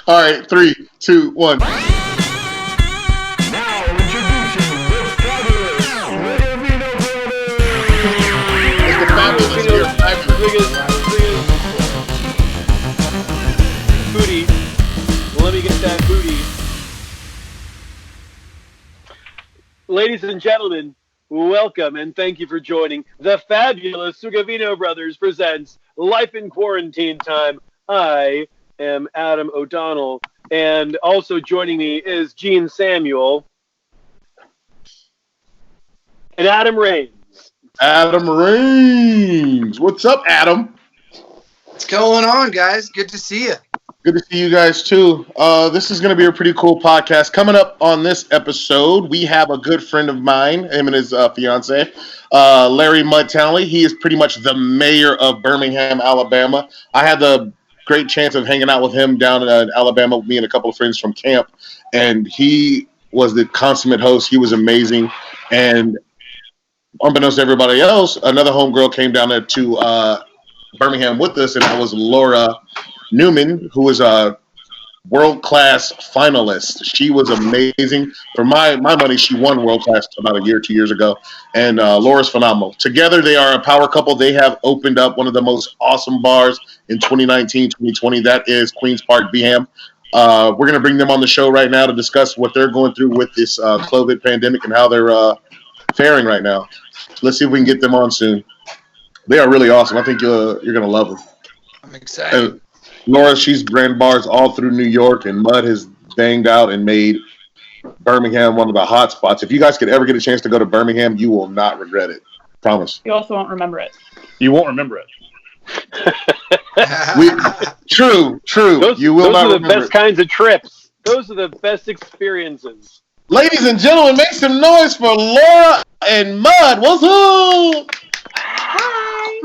All right, 3, 2, 1. Now introducing the fabulous Swiggavino brothers. It's the fabulous here. Booty. Let me get that booty. Ladies and gentlemen, welcome and thank you for joining the fabulous Swiggavino Brothers presents Life in Quarantine Time. I am Adam O'Donnell, and also joining me is Gene Samuel and Adam Raines. Adam Raines. What's up, Adam? What's going on, guys? Good to see you. Good to see you guys, too. This is going to be a pretty cool podcast. Coming up on this episode, we have a good friend of mine, him and his fiance, Larry Mud Townley. He is pretty much the mayor of Birmingham, Alabama. I had the great chance of hanging out with him down in Alabama with me and a couple of friends from camp, and he was the consummate host. He was amazing, and unbeknownst to everybody else, another homegirl came down there to Birmingham with us, and that was Laura Newman, who is a world-class finalist. She was amazing. For my money, she won world-class about a year, 2 years ago, and Laura's phenomenal. Together, they are a power couple. They have opened up one of the most awesome bars in 2019, 2020. That is Queenspark Bham. We're going to bring them on the show right now to discuss what they're going through with this COVID pandemic and how they're faring right now. Let's see if we can get them on soon. They are really awesome. I think you're going to love them. I'm excited. And Laura, she's ran bars all through New York, and Mud has banged out and made Birmingham one of the hot spots. If you guys could ever get a chance to go to Birmingham, you will not regret it. Promise. You also won't remember it. You won't remember it. True. You will not remember it. Those are the best kinds of trips. Those are the best experiences. Ladies and gentlemen, make some noise for Laura and Mud. What's up? Hi.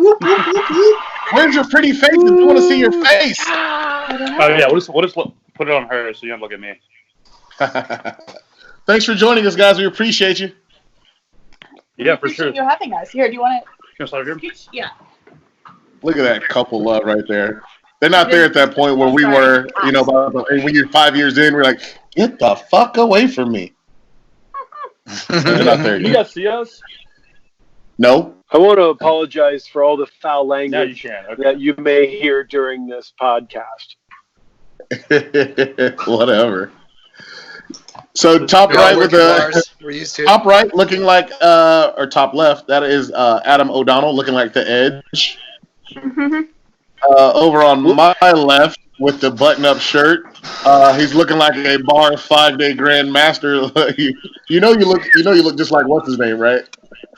Where's your pretty face? I want to see your face. Oh yeah, we'll just put it on her so you don't look at me. Thanks for joining us, guys. We appreciate you. Yeah, for sure. You're having us. Here, do you want Can I start here? Yeah. Look at that couple love right there. They're not there at that point where we were, when you're 5 years in, we're like, get the fuck away from me. They're not there yet. You guys see us? No. I want to apologize for all the foul language Okay. that you may hear during this podcast. Whatever. So top right with the we're used to top right looking like or top left, that is Adam O'Donnell looking like the Edge. Over on my left with the button-up shirt, he's looking like a bar 5-day Grand Master. you look just like what's his name, right?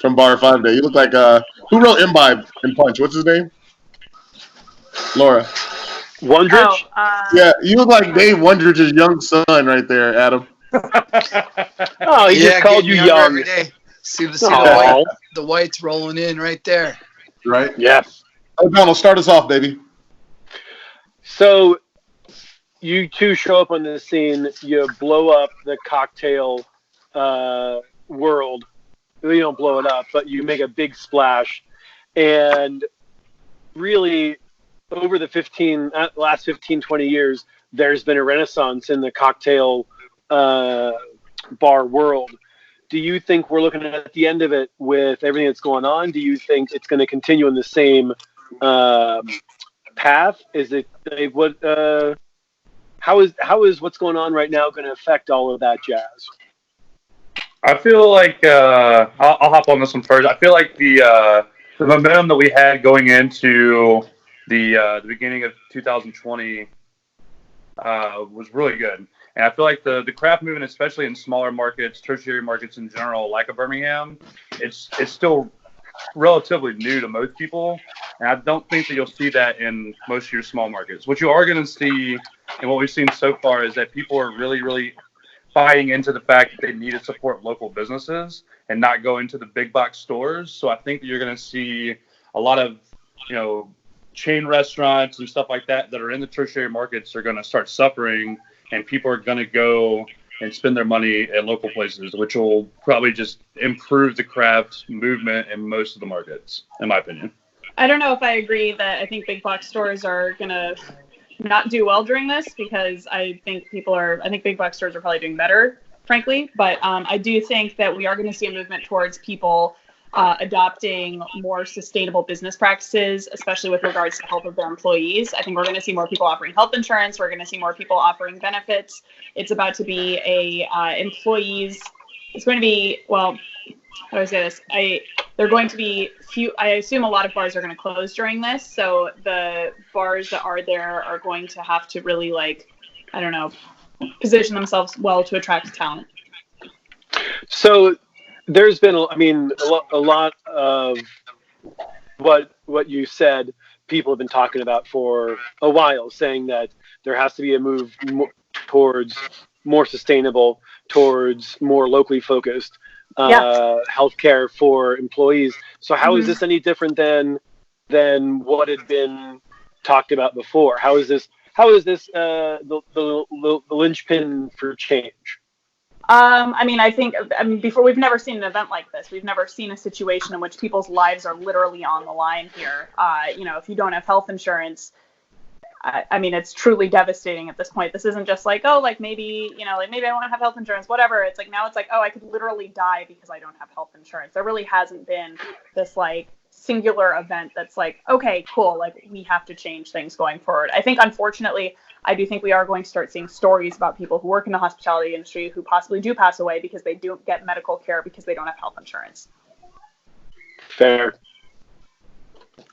From Bar 5 Day. You look like who wrote Imbibe and Punch? What's his name? Laura. Wondrich? Yeah, you look like Dave Wondrich's young son right there, Adam. Oh, he just called you young. Every day. See the whites rolling in right there. Right? Yes. O'Donnell, start us off, baby. So, you two show up on the scene. You blow up the cocktail world. You don't blow it up, but you make a big splash. And really, over the last 15, 20 years, there's been a renaissance in the cocktail bar world. Do you think we're looking at the end of it with everything that's going on? Do you think it's going to continue in the same path? Is it how is what's going on right now going to affect all of that jazz? I feel like I'll hop on this one first. I feel like the momentum that we had going into the beginning of 2020 was really good, and I feel like the craft movement, especially in smaller markets, tertiary markets in general, like a Birmingham, it's still relatively new to most people, and I don't think that you'll see that in most of your small markets. What you are going to see, and what we've seen so far, is that people are really, really buying into the fact that they need to support local businesses and not go into the big box stores. So I think that you're going to see a lot of, chain restaurants and stuff like that are in the tertiary markets are going to start suffering, and people are going to go and spend their money at local places, which will probably just improve the craft movement in most of the markets, in my opinion. I don't know if I agree that I think big box stores are going to not do well during this because I think big box stores are probably doing better, frankly. But I do think that we are going to see a movement towards people adopting more sustainable business practices, especially with regards to health of their employees. I think we're going to see more people offering health insurance. We're going to see more people offering benefits. It's about to be employees. It's going to be, well, how do I say this? They're going to be few. I assume a lot of bars are going to close during this. So the bars that are there are going to have to really position themselves well to attract talent. So there's been, a lot of what you said, people have been talking about for a while, saying that there has to be a move towards more sustainable, towards more locally focused healthcare for employees. So how is this any different than what had been talked about before? How is this the linchpin for change? Before, we've never seen an event like this. We've never seen a situation in which people's lives are literally on the line here. If you don't have health insurance, it's truly devastating at this point. This isn't just maybe I don't have health insurance, whatever. It's now it's I could literally die because I don't have health insurance. There really hasn't been this singular event that's okay, cool, we have to change things going forward. I think, unfortunately, I do think we are going to start seeing stories about people who work in the hospitality industry who possibly do pass away because they don't get medical care because they don't have health insurance. Fair.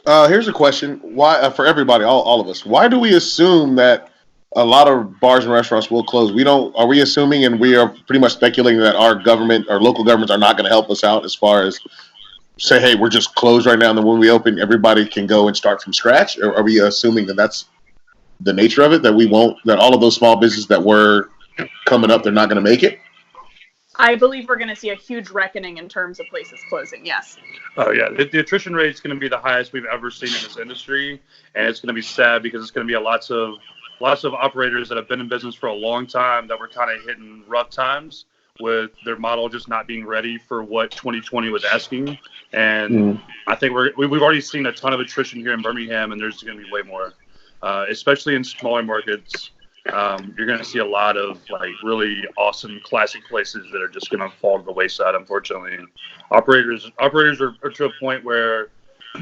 Here's a question: why, for everybody, all of us, why do we assume that a lot of bars and restaurants will close? Are we assuming, and we are pretty much speculating that our government, our local governments, are not going to help us out as far as say, hey, we're just closed right now, and then when we open, everybody can go and start from scratch? Or are we assuming that that's the nature of it, that all of those small businesses that were coming up, they're not going to make it? I believe we're going to see a huge reckoning in terms of places closing, yes. Oh, yeah. The attrition rate is going to be the highest we've ever seen in this industry, and it's going to be sad because it's going to be lots of operators that have been in business for a long time that were kind of hitting rough times with their model just not being ready for what 2020 was asking. And I think we've already seen a ton of attrition here in Birmingham, and there's going to be way more, especially in smaller markets. You're going to see a lot of really awesome classic places that are just going to fall to the wayside, unfortunately. Operators are to a point where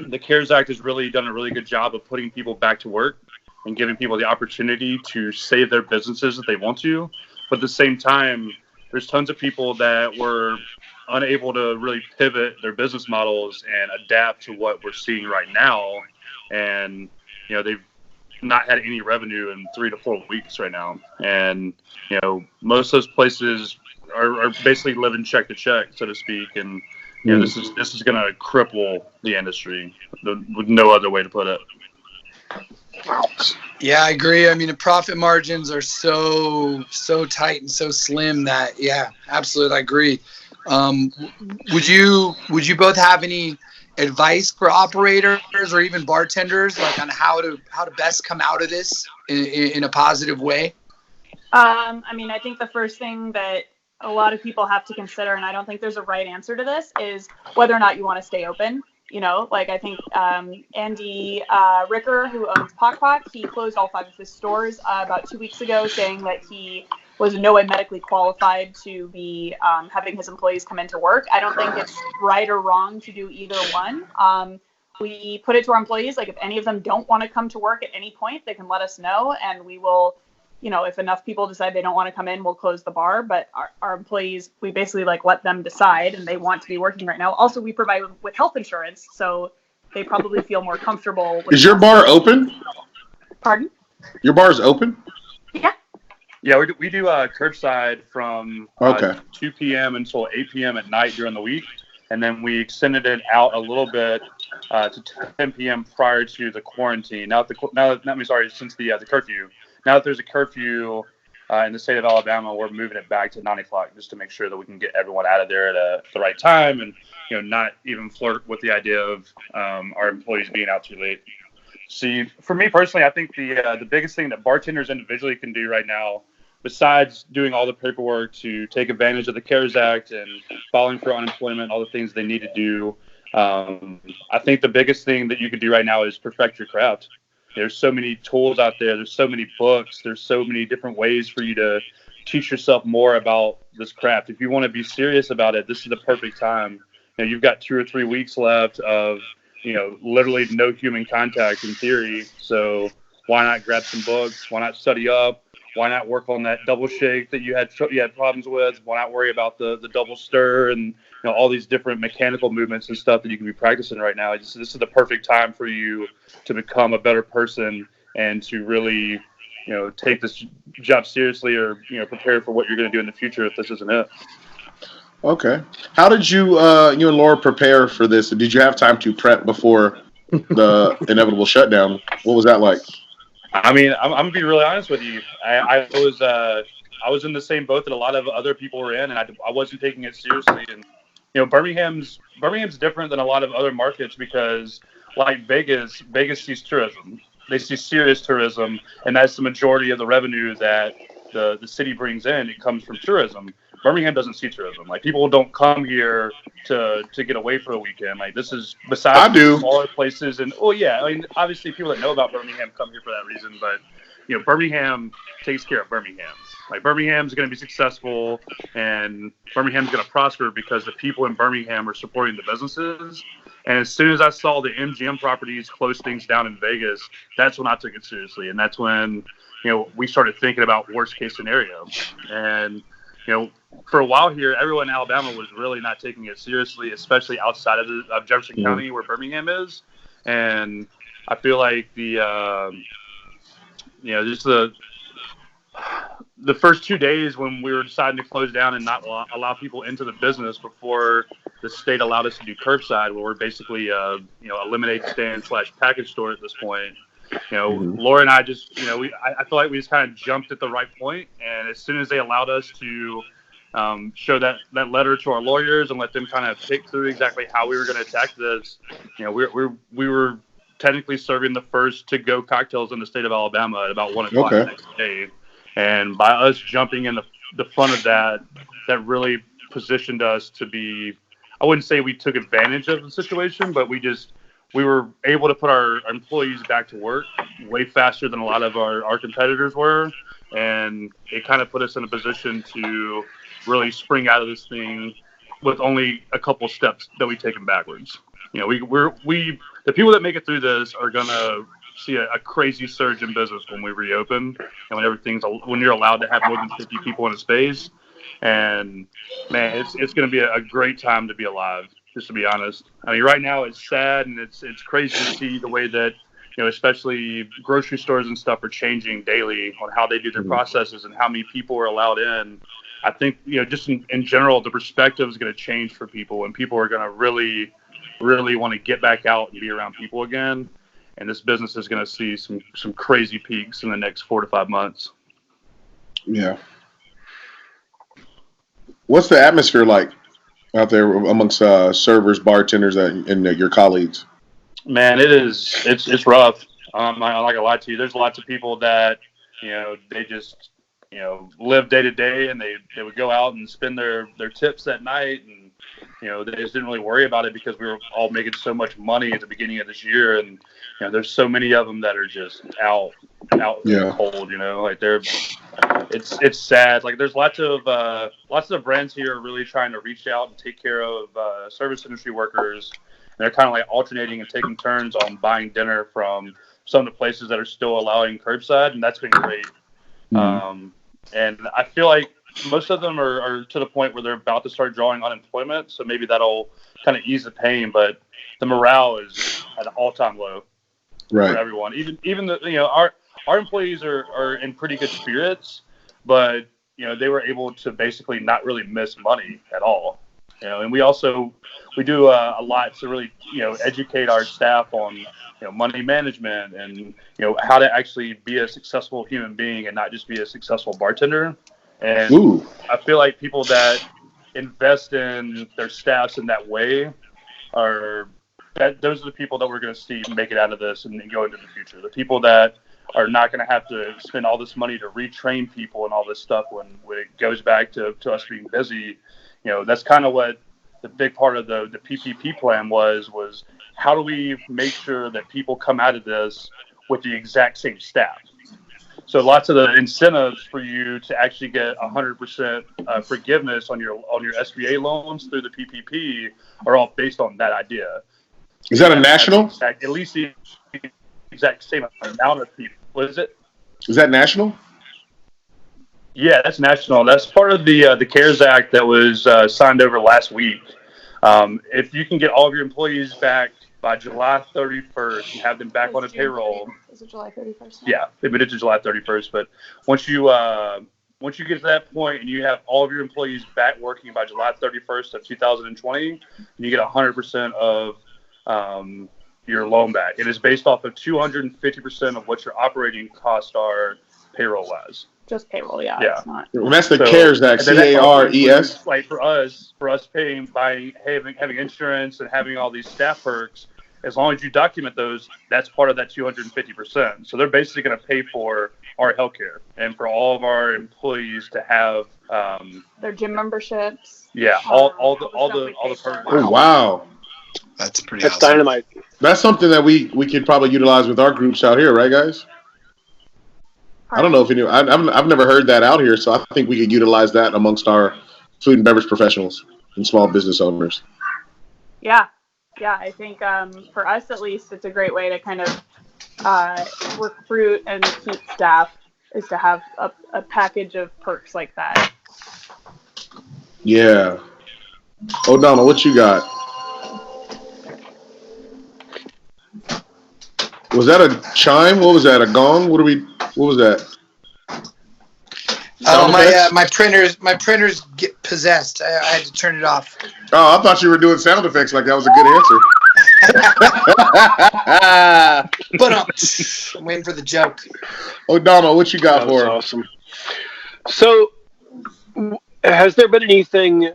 the CARES Act has really done a really good job of putting people back to work and giving people the opportunity to save their businesses if they want to. But at the same time, there's tons of people that were unable to really pivot their business models and adapt to what we're seeing right now. And, they've not had any revenue in 3 to 4 weeks right now. And, most of those places are basically living check to check, so to speak. And, this is going to cripple the industry with no other way to put it. Yeah, I agree. The profit margins are so tight and so slim that, yeah, absolutely, I agree. Would you both have any advice for operators or even bartenders, on how to best come out of this in a positive way? I think the first thing that a lot of people have to consider, and I don't think there's a right answer to this, is whether or not you want to stay open. I think Andy Ricker, who owns Pock Pock, he closed all 5 of his stores about 2 weeks ago, saying that he was in no way medically qualified to be having his employees come into work. I don't think it's right or wrong to do either one. We put it to our employees, if any of them don't want to come to work at any point, they can let us know, and we will, if enough people decide they don't want to come in, we'll close the bar. But our employees, we basically let them decide, and they want to be working right now. Also, we provide with health insurance, so they probably feel more comfortable. Is your bar open? Pardon? Your bar is open? Yeah. Yeah, we do curbside from 2 p.m. until 8 p.m. at night during the week, and then we extended it out a little bit to 10 p.m. prior to the quarantine. Since the curfew. Now that there's a curfew in the state of Alabama, we're moving it back to 9 o'clock just to make sure that we can get everyone out of there at the right time, and not even flirt with the idea of our employees being out too late. See, for me personally, I think the biggest thing that bartenders individually can do right now, besides doing all the paperwork to take advantage of the CARES Act and filing for unemployment, all the things they need to do, I think the biggest thing that you can do right now is perfect your craft. There's so many tools out there. There's so many books. There's so many different ways for you to teach yourself more about this craft. If you want to be serious about it, this is the perfect time. You've got 2 or 3 weeks left of, literally no human contact in theory. So why not grab some books? Why not study up? Why not work on that double shake that you had problems with? Why not worry about the double stir and all these different mechanical movements and stuff that you can be practicing right now? This is the perfect time for you to become a better person and to really take this job seriously, or prepare for what you're going to do in the future if this isn't it. Okay. How did you and Laura prepare for this? Did you have time to prep before the inevitable shutdown? What was that like? I mean, I'm gonna be really honest with you. I was in the same boat that a lot of other people were in, and I wasn't taking it seriously. And Birmingham's different than a lot of other markets because, like Vegas sees tourism. They see serious tourism, and that's the majority of the revenue that the city brings in. It comes from tourism. Birmingham doesn't see tourism. Like, people don't come here to get away for a weekend. Like, this is besides smaller places. And obviously people that know about Birmingham come here for that reason. But Birmingham takes care of Birmingham. Like, Birmingham's going to be successful, and Birmingham's going to prosper because the people in Birmingham are supporting the businesses. And as soon as I saw the MGM properties close things down in Vegas, that's when I took it seriously. And that's when we started thinking about worst case scenario. And for a while here, everyone in Alabama was really not taking it seriously, especially outside of Jefferson County, where Birmingham is. And I feel like just the first 2 days when we were deciding to close down and not allow people into the business before the state allowed us to do curbside, where we're basically a lemonade stand / package store at this point. Laura and I just, I feel like we just kind of jumped at the right point. And as soon as they allowed us to show that letter to our lawyers and let them kind of pick through exactly how we were going to attack this, we were technically serving the first to-go cocktails in the state of Alabama at about 1 o'clock the next day. And by us jumping in the front of that really positioned us to be, I wouldn't say we took advantage of the situation, but we were able to put our employees back to work way faster than a lot of our competitors were. And it kind of put us in a position to really spring out of this thing with only a couple steps that we've taken backwards. The people that make it through this are going to see a crazy surge in business when we reopen and when you're allowed to have more than 50 people in a space. And man, it's going to be a great time to be alive, just to be honest. I mean, right now it's sad and it's crazy to see the way that, especially grocery stores and stuff are changing daily on how they do their processes and how many people are allowed in. I think, just in general, the perspective is going to change for people, and people are going to really, really want to get back out and be around people again. And this business is going to see some crazy peaks in the next 4 to 5 months. Yeah. What's the atmosphere like out there amongst servers, bartenders, and your colleagues? Man, it's rough. I'm not gonna lie to you. There's lots of people that they just live day to day, and they would go out and spend their tips that night, and they just didn't really worry about it because we were all making so much money at the beginning of this year, and there's so many of them that are just out in the cold. Like it's sad. Like, there's lots of brands here are really trying to reach out and take care of service industry workers. And they're kind of like alternating and taking turns on buying dinner from some of the places that are still allowing curbside, and that's been great. And I feel like most of them are to the point where they're about to start drawing unemployment, so maybe that'll kind of ease the pain. But the morale is at an all-time low for everyone. Even our employees are in pretty good spirits, but they were able to basically not really miss money at all. And we do a lot to really educate our staff on money management and how to actually be a successful human being and not just be a successful bartender. And I feel like people that invest in their staffs in that way those are the people that we're going to see make it out of this and go into the future. The people that are not going to have to spend all this money to retrain people and all this stuff when it goes back to us being busy. That's kind of what the big part of the PPP plan was how do we make sure that people come out of this with the exact same staff. So lots of the incentives for you to actually get 100% forgiveness on your SBA loans through the PPP are all based on that idea. Is that a national? At least the exact same amount of people. What is it? Is that national? Yeah, that's national. That's part of the CARES Act that was signed over last week. If you can get all of your employees back by July 31st and have them back on a payroll. Is it July 31st? Yeah, they made it to July 31st. But once you get to that point and you have all of your employees back working by July 31st of 2020, you get 100% of your loan back. It is based off of 250% of what your operating costs are payroll-wise. Just payroll, yeah. Yeah. It's not. Well, that's the CARES Act, CARES. Like for us paying by having insurance and having all these staff perks, as long as you document those, that's part of that 250%. So they're basically going to pay for our healthcare and for all of our employees to have Their gym memberships. Yeah, all the perks. Oh, wow. That's pretty That's awesome. dynamite. That's something that we could probably utilize with our groups out here, right, guys? I don't know if any. I've never heard that out here, so I think we could utilize that amongst our food and beverage professionals and small business owners. Yeah, I think for us at least, it's a great way to kind of recruit and keep staff is to have a package of perks like that. Yeah. O'Donnell, what you got? Was that a chime? What was that? A gong? What was that? Oh, Sound effects? my printers get possessed. I had to turn it off. Oh, I thought you were doing sound effects like that was a good answer. But I'm waiting for the joke. O'Donnell, what you got That for was him? awesome. So, has there been anything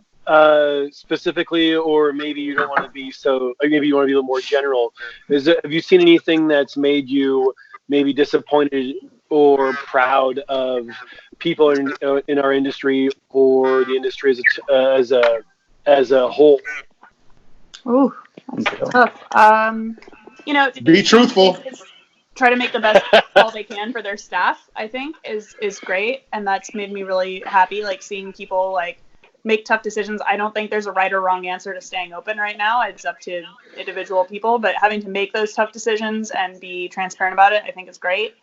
specifically, or maybe you don't want to be so, maybe you want to be a little more general? Have you seen anything that's made you maybe disappointed or proud of people in our industry or the industry as a whole? Ooh, that's tough. Be truthful. Try to make the best call they can for their staff, I think, is great, and that's made me really happy. Like seeing people like make tough decisions. I don't think there's a right or wrong answer to staying open right now. It's up to individual people, but having to make those tough decisions and be transparent about it, I think is great.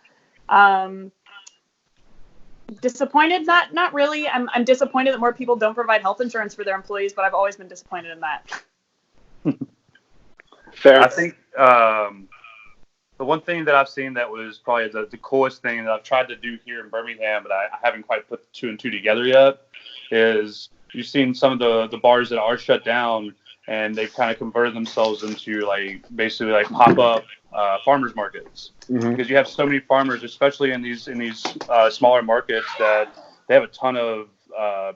Disappointed? Not really. I'm disappointed that more people don't provide health insurance for their employees, but I've always been disappointed in that. Fair. I think the one thing that I've seen that was probably the coolest thing that I've tried to do here in Birmingham, but I haven't quite put two and two together yet, is you've seen some of the bars that are shut down, and they've kind of converted themselves into basically pop-up farmers markets. Mm-hmm. Because you have so many farmers, especially in these smaller markets, that they have a ton of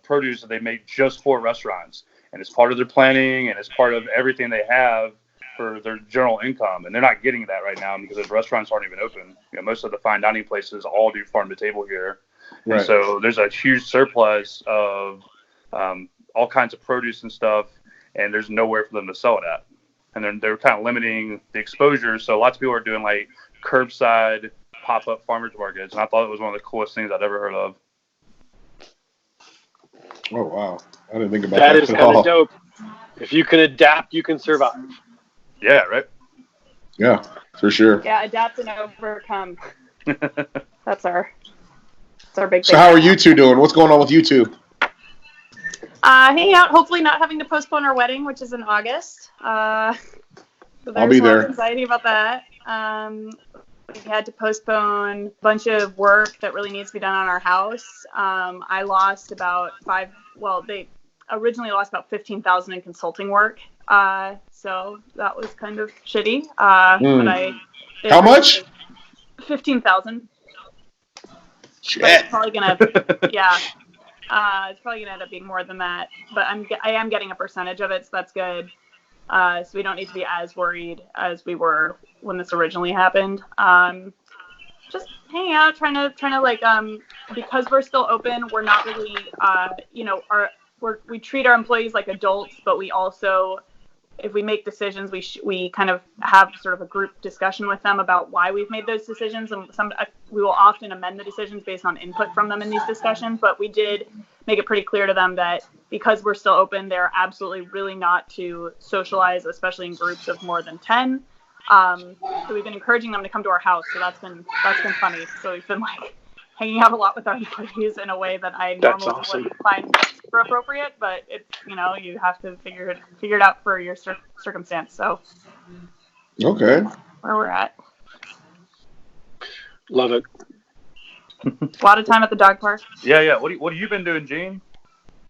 produce that they make just for restaurants, and it's part of their planning and it's part of everything they have for their general income, and they're not getting that right now because the restaurants aren't even open. Most of the fine dining places all do farm to table here, Right. and so there's a huge surplus of all kinds of produce and stuff, and there's nowhere for them to sell it at, and they're kind of limiting the exposure. So lots of people are doing curbside pop-up farmers markets, and I thought it was one of the coolest things I'd ever heard of. Oh, wow. I didn't think about That that is at kind all. of dope. If you can adapt, you can survive. Yeah, right. Yeah, for sure. Yeah, adapt and overcome. That's our big thing. So how are you two doing? What's going on with you two? Hanging out, hopefully not having to postpone our wedding, which is in August. So I'll there's be a lot there. of anxiety about that. We had to postpone a bunch of work that really needs to be done on our house. I lost about they originally lost about $15,000 in consulting work. So that was kind of shitty. But How much? $15,000. Shit. But it's probably gonna, yeah. It's probably gonna end up being more than that. But I am getting a percentage of it, so that's good. So we don't need to be as worried as we were when this originally happened. Just hanging out, trying to because we're still open, we're not really, we treat our employees like adults, but we also if we make decisions, we kind of have sort of a group discussion with them about why we've made those decisions, and we will often amend the decisions based on input from them in these discussions. But we did make it pretty clear to them that because we're still open, they're absolutely really not to socialize, especially in groups of more than 10. So we've been encouraging them to come to our house. So that's been funny. So we've been like hanging out a lot with our employees in a way that I normally wouldn't find super appropriate, but it's, you have to figure it out for your circumstance. So Okay. where we're at. Love it. A lot of time at the dog park. Yeah. What have you been doing, Gene?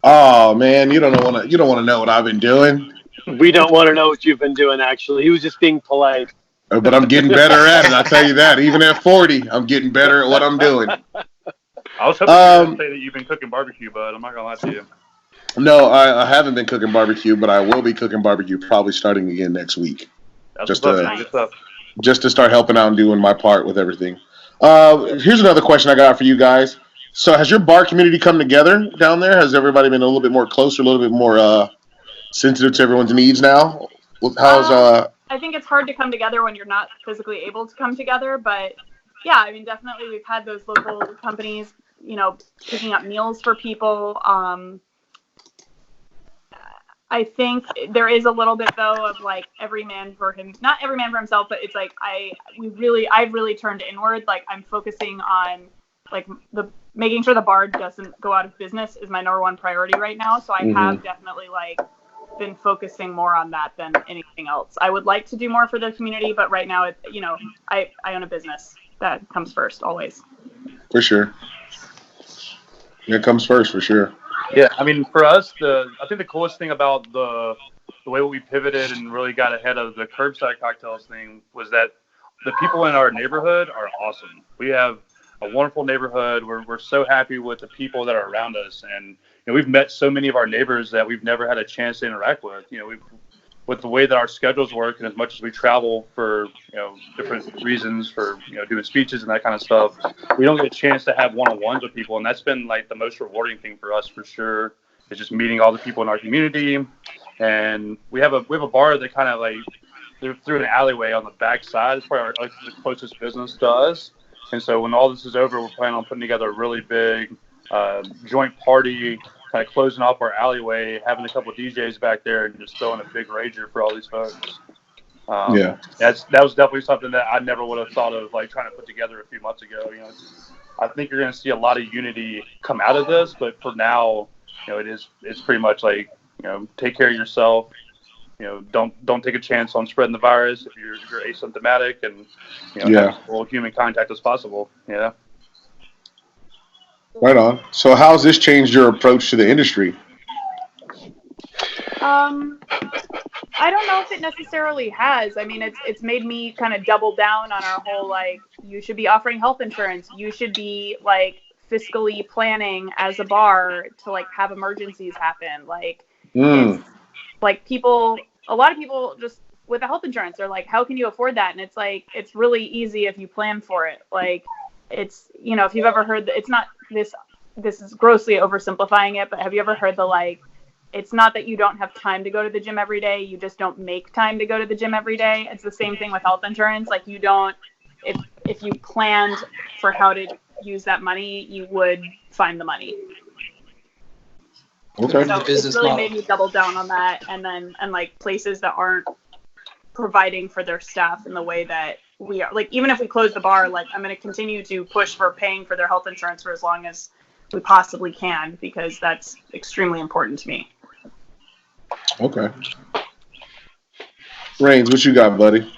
Oh man, you don't want to know what I've been doing. We don't want to know what you've been doing, actually. He was just being polite. But I'm getting better at it. I tell you that. Even at 40, I'm getting better at what I'm doing. I was hoping you were going to say that you've been cooking barbecue, but I'm not going to lie to you. No, I haven't been cooking barbecue, but I will be cooking barbecue probably starting again next week. That's Just what's up, man. Good stuff. Just to start helping out and doing my part with everything. Here's another question I got for you guys. So has your bar community come together down there? Has everybody been a little bit more closer, a little bit more sensitive to everyone's needs now? I think it's hard to come together when you're not physically able to come together, but yeah, I mean, definitely we've had those local companies, picking up meals for people. I think there is a little bit though of like every man for him, not every man for himself, but it's like I've really turned inward. Like I'm focusing on like making sure the bar doesn't go out of business is my number one priority right now. So I have definitely like been focusing more on that than anything else. I would like to do more for the community, but right now, I own a business. That comes first, always. For sure. It comes first, for sure. Yeah, I mean, for us, I think the coolest thing about the way we pivoted and really got ahead of the curbside cocktails thing was that the people in our neighborhood are awesome. We have a wonderful neighborhood. We're so happy with the people that are around us, and we've met so many of our neighbors that we've never had a chance to interact with. With the way that our schedules work, and as much as we travel for different reasons, for doing speeches and that kind of stuff, we don't get a chance to have one-on-ones with people, and that's been like the most rewarding thing for us for sure. Is just meeting all the people in our community, and we have a bar that kind of like they're through an alleyway on the back side. It's probably the closest business to us. And so when all this is over, we're planning on putting together a really big joint party, kind of closing off our alleyway, having a couple of DJs back there, and just throwing a big rager for all these folks. That was definitely something that I never would have thought of, like trying to put together a few months ago. I think you're going to see a lot of unity come out of this, but for now, it's pretty much like take care of yourself. Don't take a chance on spreading the virus if you're asymptomatic, and have as little human contact as possible. Yeah. Right on. So how's this changed your approach to the industry? I don't know if it necessarily has. I mean, it's made me kind of double down on our whole, like, you should be offering health insurance. You should be, like, fiscally planning as a bar to, like, have emergencies happen. Like, it's, like, a lot of people just, with the health insurance, they're like, how can you afford that? And it's like, it's really easy if you plan for it. Like, it's, if you've ever heard that, it's not this is grossly oversimplifying it, but have you ever heard the, like, it's not that you don't have time to go to the gym every day, you just don't make time to go to the gym every day. It's the same thing with health insurance. Like, you don't, if you planned for how to use that money, you would find the money. Okay. So it's really made me double down on that, and like places that aren't providing for their staff in the way that we are. Like, even if we close the bar, like, I'm going to continue to push for paying for their health insurance for as long as we possibly can, because that's extremely important to me. Okay. Rains, what you got, buddy?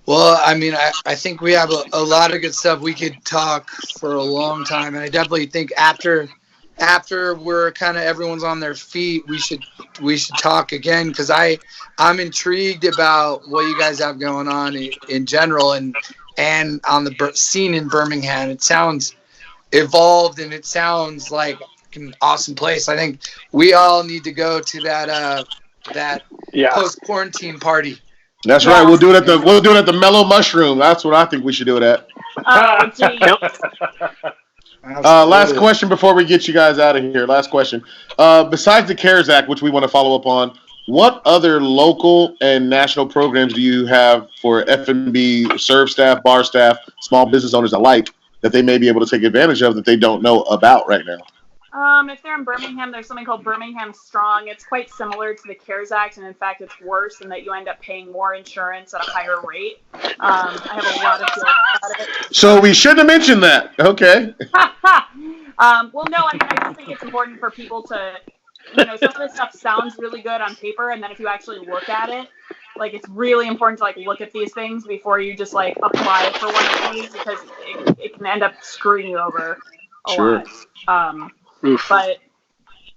Well, I mean, I think we have a lot of good stuff. We could talk for a long time, and I definitely think after we're kind of everyone's on their feet, we should talk again, because I'm intrigued about what you guys have going on in general and on the scene in Birmingham. It sounds evolved, and it sounds like an awesome place. I think we all need to go to that post quarantine party. That's right. We'll do it at the Mellow Mushroom. That's what I think we should do it at. Last question before we get you guys out of here. Last question. Besides the CARES Act, which we want to follow up on, what other local and national programs do you have for F&B serve staff, bar staff, small business owners alike that they may be able to take advantage of that they don't know about right now? If they're in Birmingham, there's something called Birmingham Strong. It's quite similar to the CARES Act, and in fact, it's worse in that you end up paying more insurance at a higher rate. I have a lot of feelings about it. So we shouldn't have mentioned that. Okay. Well, no, I mean, I just think it's important for people to, some of this stuff sounds really good on paper, and then if you actually look at it, like, it's really important to, like, look at these things before you just, like, apply for one of these, because it can end up screwing you over a lot. But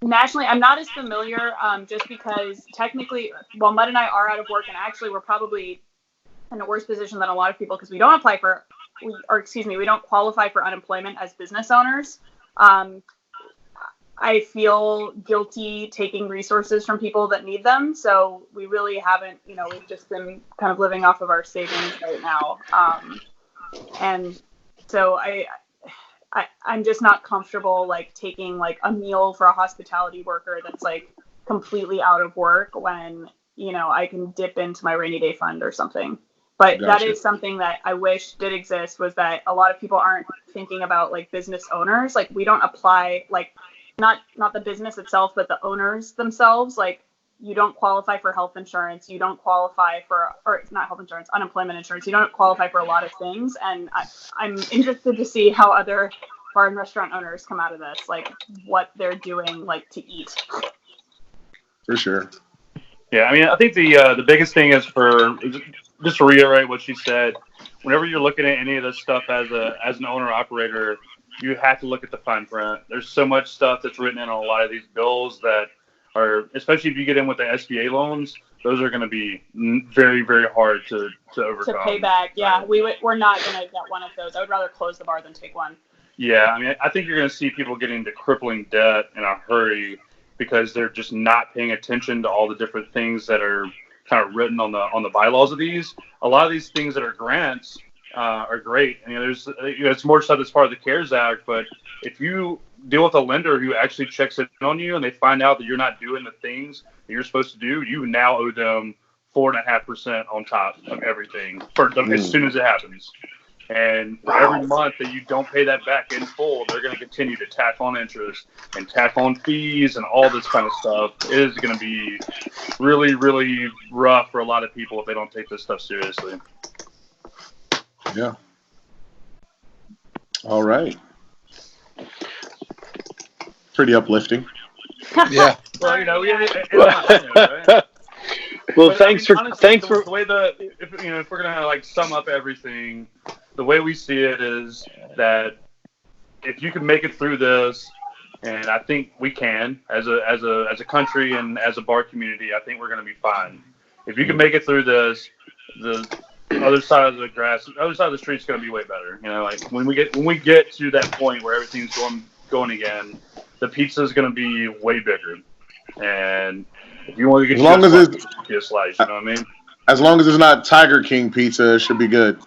nationally, I'm not as familiar, just because technically, well, Mud and I are out of work, and actually we're probably in a worse position than a lot of people because we don't we don't qualify for unemployment as business owners. I feel guilty taking resources from people that need them, so we really haven't, we've just been kind of living off of our savings right now. And so I'm just not comfortable, like, taking, like, a meal for a hospitality worker that's, like, completely out of work when, I can dip into my rainy day fund or something. But That is something that I wish did exist, was that a lot of people aren't thinking about, like, business owners. Like, we don't apply, like, not the business itself, but the owners themselves. Like, you don't qualify for health insurance. You don't qualify for, or not health insurance, unemployment insurance. You don't qualify for a lot of things. And I'm interested to see how other bar and restaurant owners come out of this, like, what they're doing, like, to eat. For sure. Yeah, I mean, I think the biggest thing is just to reiterate what she said. Whenever you're looking at any of this stuff as an owner operator, you have to look at the fine print. There's so much stuff that's written in on a lot of these bills that are, especially if you get in with the SBA loans, those are going to be very, very hard to overcome. To pay back, yeah. We're not going to get one of those. I would rather close the bar than take one. Yeah, I mean, I think you're going to see people getting into crippling debt in a hurry because they're just not paying attention to all the different things that are kind of written on the bylaws of these. A lot of these things that are grants are great. There's it's more stuff that's part of the CARES Act, but if you deal with a lender who actually checks in on you and they find out that you're not doing the things that you're supposed to do, you now owe them 4.5% on top of everything as soon as it happens. And for every month that you don't pay that back in full, they're going to continue to tack on interest and tack on fees and all this kind of stuff. It is going to be really, really rough for a lot of people if they don't take this stuff seriously. Yeah. All right. Pretty uplifting. Yeah. Well, Well, thanks for the way if we're gonna, like, sum up everything, the way we see it is that if you can make it through this, and I think we can as a country and as a bar community, I think we're gonna be fine. If you can make it through this, the other side of the street's gonna be way better. Like when we get to that point where everything's going again, the pizza's gonna be way bigger. And if you want to get a slice, you know what I mean? As long as it's not Tiger King pizza, it should be good.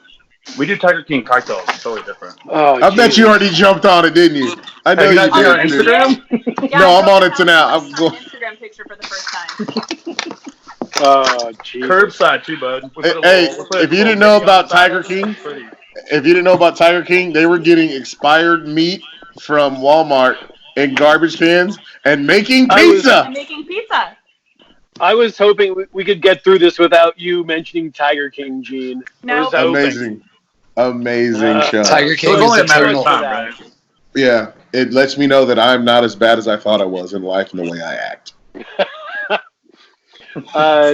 We do Tiger King cocktails. It's totally different. Oh, I bet you already jumped on it, didn't you? I know you did. on Instagram? Yeah, No, I'm on it now. I'm going Instagram picture for the first time. Oh, jeez. Curbside too, bud. Hey, if you didn't know about Tiger King, they were getting expired meat from Walmart in garbage cans and making pizza. I was hoping we could get through this without you mentioning Tiger King, Gene. No. Amazing show. Tiger King is eternal. Right? Yeah, it lets me know that I'm not as bad as I thought I was in life and the way I act.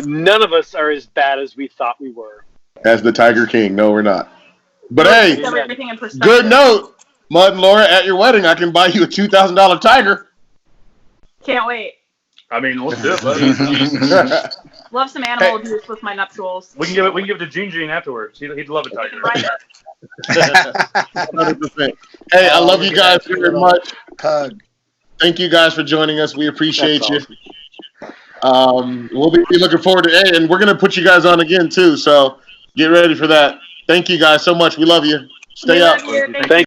None of us are as bad as we thought we were. As the Tiger King, no, we're not. But hey, Everything in perspective. good note, Mud and Laura. At your wedding, I can buy you a $2,000 tiger. Can't wait. I mean, let's do it, buddy. Love some animal abuse with my nuptials. We can give it to Gene afterwards. He'd love a tiger. 100%. Hey, I love you guys very much. Hug. Thank you guys for joining us. We appreciate you. We'll be looking forward to and we're gonna put you guys on again too. So get ready for that. Thank you guys so much. We love you. Stay up. Thank